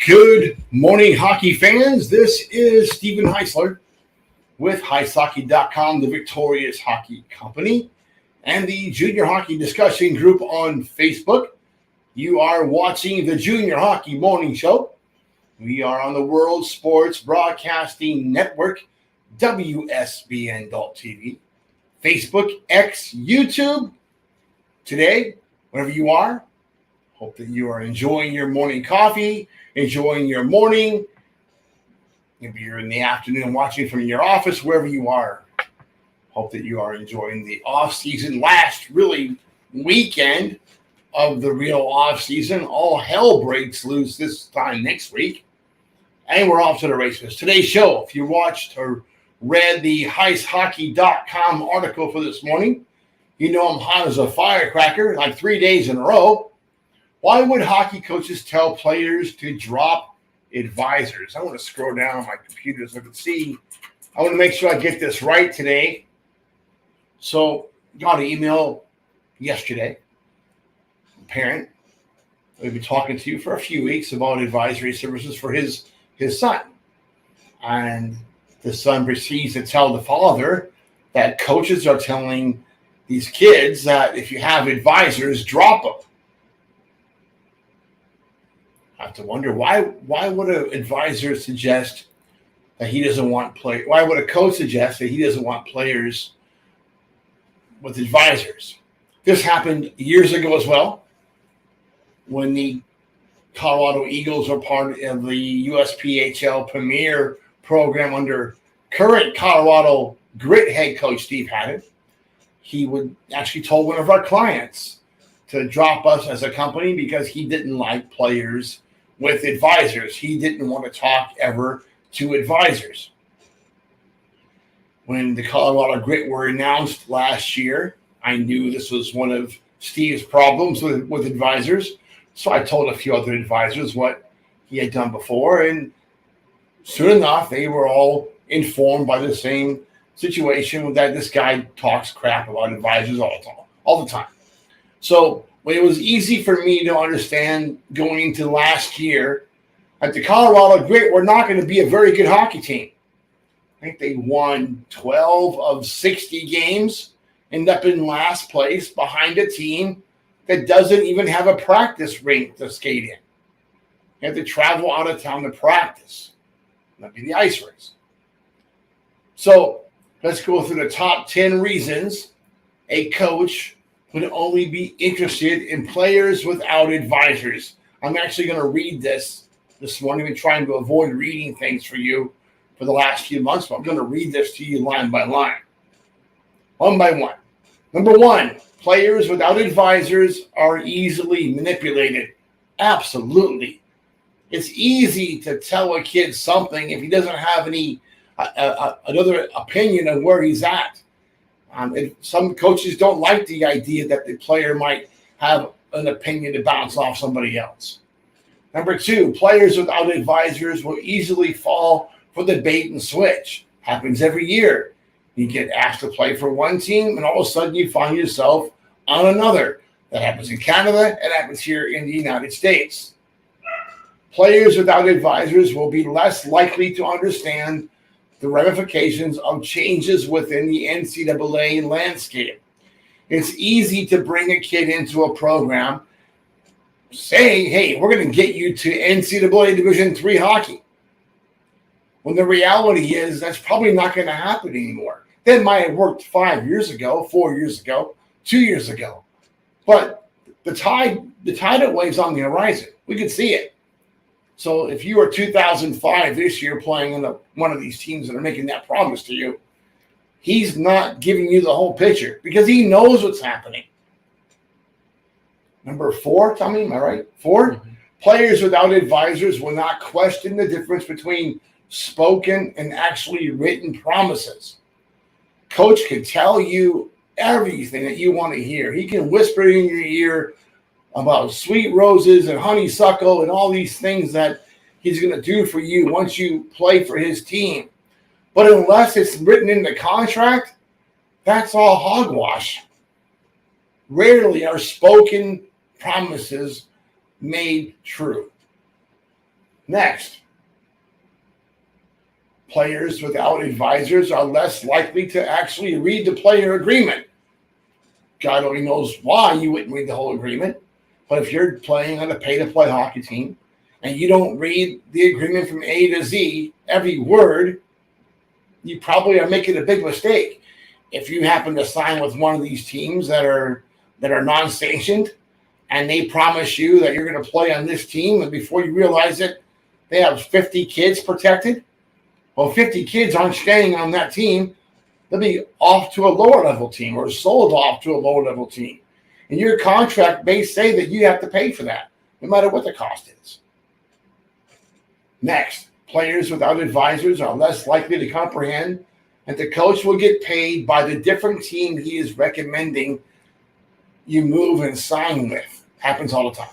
Good morning, hockey fans. This is Stephen Heisler with HeisHockey.com, the Victorious Hockey Company, and the Junior Hockey Discussion Group on Facebook. You are watching the Junior Hockey Morning Show. We are on the World Sports Broadcasting Network, WSBN.TV, Facebook, X, YouTube. Today, wherever you are, hope that you are enjoying your morning coffee, enjoying your morning. Maybe you're in the afternoon watching from your office, wherever you are. Hope that you are enjoying the off-season, last really weekend of the real off-season. All hell breaks loose this time next week. And we're off to the races. Today's show, if you watched or read the HeisHockey.com article for this morning, you know I'm hot as a firecracker, like 3 days in a row. Why would hockey coaches tell players to drop advisors? I want to scroll down on my computer so I can see. I want to make sure I get this right today. So, got an email yesterday. A parent, we've been talking to you for a few weeks about advisory services for his son. And the son proceeds to tell the father that coaches are telling these kids that if you have advisors, drop them. I have to wonder why would an advisor suggest that he doesn't want play? Why would a coach suggest that he doesn't want players with advisors? This happened years ago as well, when the Colorado Eagles were part of the USPHL Premier program under current Colorado Grit head coach Steve Haddon. He would actually told one of our clients to drop us as a company because he didn't like players with advisors. He didn't want to talk ever to advisors. When the Colorado Grit were announced last year, I knew this was one of Steve's problems with advisors. So I told a few other advisors what he had done before. And soon enough, they were all informed by the same situation that this guy talks crap about advisors all the time. So when it was easy for me to understand going into last year that the Colorado Grit were not going to be a very good hockey team. I think they won 12 of 60 games, end up in last place behind a team that doesn't even have a practice rink to skate in. You have to travel out of town to practice. That'd be the ice rinks. So let's go through the top 10 reasons a coach would only be interested in players without advisors. I'm actually going to read this morning. We're trying to avoid reading things for you for the last few months, but I'm going to read this to you line by line. One by one. Number one, players without advisors are easily manipulated. Absolutely. It's easy to tell a kid something if he doesn't have any another opinion of where he's at. Some coaches don't like the idea that the player might have an opinion to bounce off somebody else. Number two, players without advisors will easily fall for the bait and switch. Happens every year. You get asked to play for one team, and all of a sudden you find yourself on another. That happens in Canada, and happens here in the United States. Players without advisors will be less likely to understand the ramifications of changes within the NCAA landscape. It's easy to bring a kid into a program saying, hey, we're going to get you to NCAA Division III hockey. When the reality is that's probably not going to happen anymore. That might have worked 5 years ago, 4 years ago, 2 years ago. But the tidal wave's on the horizon. We can see it. So if you are 2005 this year playing in one of these teams that are making that promise to you, he's not giving you the whole picture because he knows what's happening. Number 4, Tommy, am I right? 4, mm-hmm. Players without advisors will not question the difference between spoken and actually written promises. Coach can tell you everything that you want to hear. He can whisper in your ear about sweet roses and honeysuckle and all these things that he's going to do for you once you play for his team. But unless it's written in the contract, that's all hogwash. Rarely are spoken promises made true. Next, players without advisors are less likely to actually read the player agreement. God only knows why you wouldn't read the whole agreement. But if you're playing on a pay-to-play hockey team and you don't read the agreement from A to Z, every word, you probably are making a big mistake. If you happen to sign with one of these teams that are non-sanctioned and they promise you that you're going to play on this team, and before you realize it, they have 50 kids protected. Well, 50 kids aren't staying on that team. They'll be off to a lower level team or sold off to a lower level team. And your contract may say that you have to pay for that, no matter what the cost is. Next, players without advisors are less likely to comprehend that the coach will get paid by the different team he is recommending you move and sign with. Happens all the time.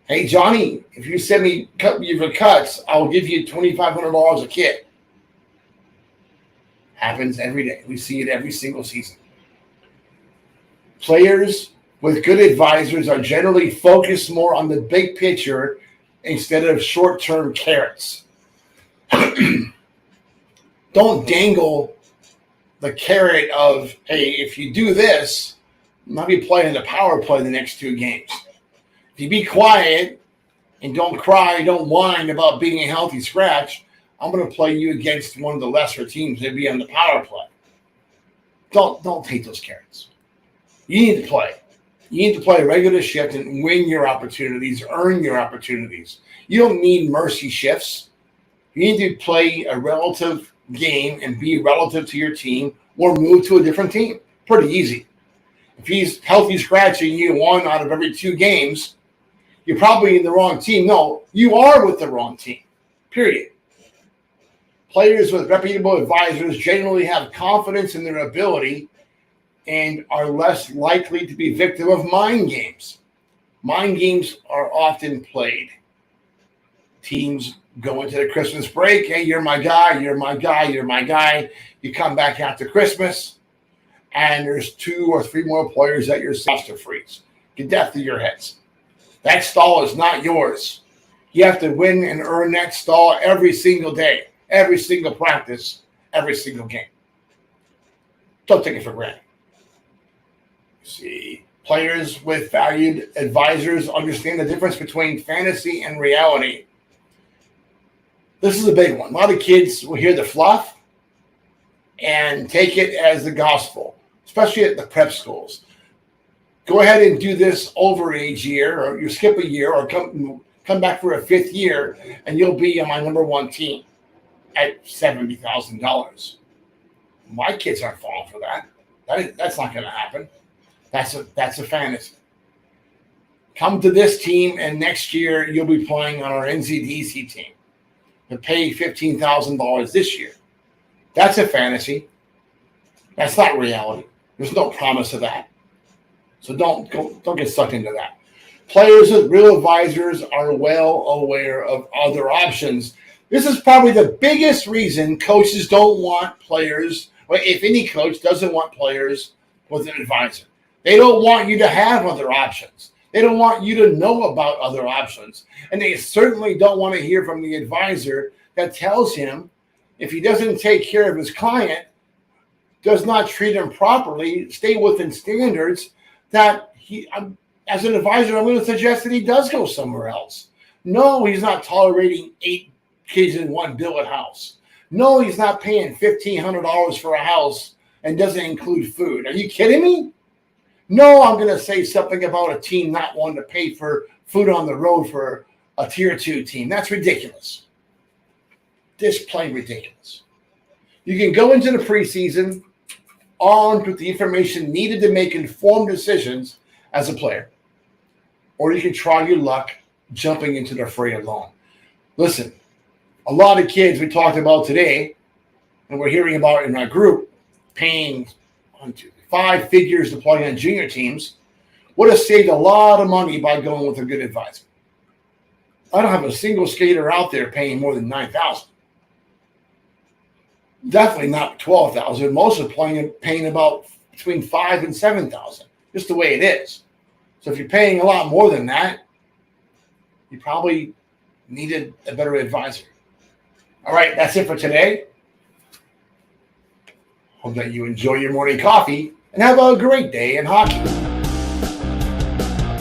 Hey, Johnny, if you send me your cuts, I'll give you $2,500 a kit. Happens every day. We see it every single season. Players with good advisors are generally focused more on the big picture instead of short-term carrots. Don't dangle the carrot of, hey, if you do this, I'll be playing the power play the next 2 games. If you be quiet and don't cry, don't whine about being a healthy scratch, I'm going to play you against one of the lesser teams that be on the power play. Don't take those carrots. You need to play. You need to play a regular shift and win your opportunities, earn your opportunities. You don't need mercy shifts. You need to play a relative game and be relative to your team or move to a different team. Pretty easy. If he's healthy scratching you 1 out of every 2 games, you're probably in the wrong team. No, you are with the wrong team, period. Players with reputable advisors generally have confidence in their ability and are less likely to be victim of mind games. Mind games are often played. Teams go into the Christmas break. Hey, you're my guy, you're my guy, you're my guy. You come back after Christmas, and there's 2 or 3 more players that you're supposed to freeze. Get death to your heads. That stall is not yours. You have to win and earn that stall every single day, every single practice, every single game. Don't take it for granted. See, players with valued advisors understand the difference between fantasy and reality. This is a big one. A lot of kids will hear the fluff and take it as the gospel, especially at the prep schools. Go ahead and do this overage year, or you skip a year, or come back for a 5th year, and you'll be on my number 1 team at $70,000. My kids aren't falling for that. That's not going to happen. That's a fantasy. Come to this team, and next year you'll be playing on our NZDC team and pay $15,000 this year. That's a fantasy. That's not reality. There's no promise of that. So don't get sucked into that. Players with real advisors are well aware of other options. This is probably the biggest reason coaches don't want players, or if any coach doesn't want players with an advisor. They don't want you to have other options. They don't want you to know about other options. And they certainly don't want to hear from the advisor that tells him if he doesn't take care of his client, does not treat him properly, stay within standards, that he, as an advisor, I'm going to suggest that he does go somewhere else. No, he's not tolerating 8 kids in one billet house. No, he's not paying $1,500 for a house and doesn't include food. Are you kidding me? No, I'm going to say something about a team not wanting to pay for food on the road for a tier 2 team. That's ridiculous. Just plain ridiculous. You can go into the preseason armed with the information needed to make informed decisions as a player, or you can try your luck jumping into the fray alone. Listen, a lot of kids we talked about today, and we're hearing about in our group, paying 1, 2, 3, 5 figures to play on junior teams would have saved a lot of money by going with a good advisor. I don't have a single skater out there paying more than $9,000. Definitely not $12,000. Most are paying about between $5,000 and $7,000, just the way it is. So if you're paying a lot more than that, you probably needed a better advisor. All right, that's it for today. Hope that you enjoy your morning coffee and have a great day in hockey.